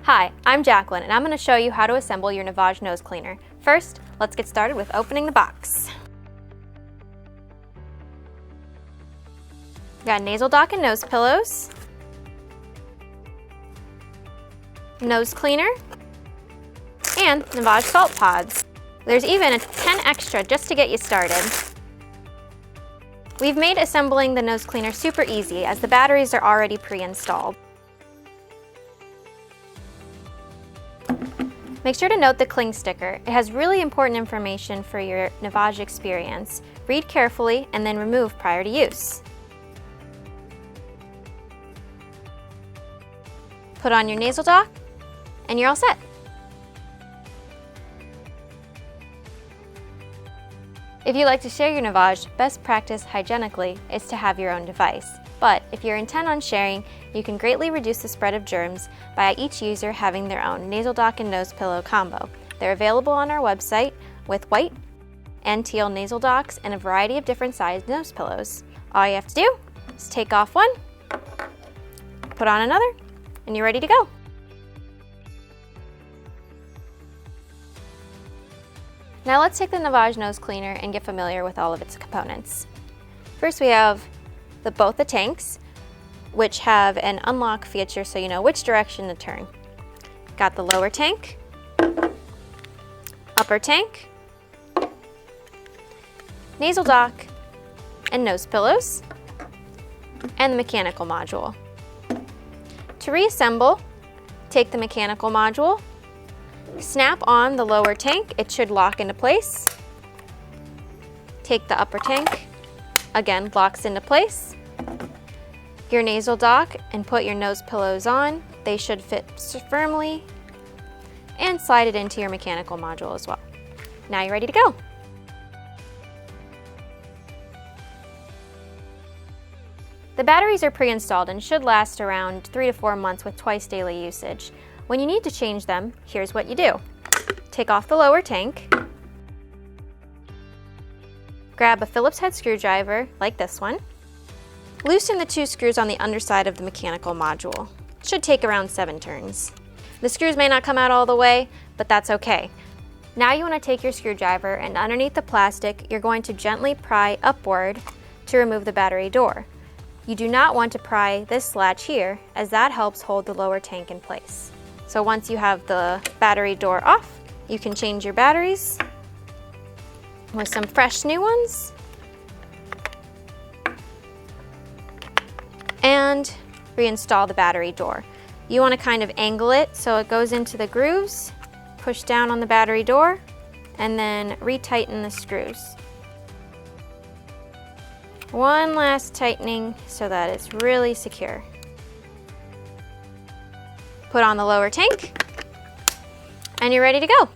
Hi, I'm Jacqueline, and I'm going to show you how to assemble your Naväge Nose Cleaner. First, let's get started with opening the box. We got nasal dock and nose pillows, nose cleaner, and Naväge salt pods. There's even a 10 extra just to get you started. We've made assembling the nose cleaner super easy as the batteries are already pre-installed. Make sure to note the cling sticker. It has really important information for your Naväge experience. Read carefully and then remove prior to use. Put on your nasal dock and you're all set. If you like to share your Naväge, best practice hygienically is to have your own device. But if you're intent on sharing, you can greatly reduce the spread of germs by each user having their own nasal dock and nose pillow combo. They're available on our website with white and teal nasal docks and a variety of different sized nose pillows. All you have to do is take off one, put on another, and you're ready to go. Now let's take the Naväge Nose Cleaner and get familiar with all of its components. First we have both the tanks, which have an unlock feature so you know which direction to turn. Got the lower tank, upper tank, nasal dock and nose pillows, and the mechanical module. To reassemble, take the mechanical module, snap on the lower tank, it should lock into place. Take the upper tank, again locks into place. Your nasal dock and put your nose pillows on. They should fit firmly, and slide it into your mechanical module as well. Now you're ready to go. The batteries are pre-installed and should last around 3 to 4 months with twice daily usage. When you need to change them, here's what you do. Take off the lower tank, grab a Phillips head screwdriver like this one, loosen the 2 screws on the underside of the mechanical module. It should take around 7 turns. The screws may not come out all the way, but that's okay. Now you want to take your screwdriver and underneath the plastic, you're going to gently pry upward to remove the battery door. You do not want to pry this latch here, as that helps hold the lower tank in place. So once you have the battery door off, you can change your batteries with some fresh new ones and reinstall the battery door. You want to kind of angle it so it goes into the grooves, push down on the battery door, and then retighten the screws. One last tightening so that it's really secure. Put on the lower tank, and you're ready to go.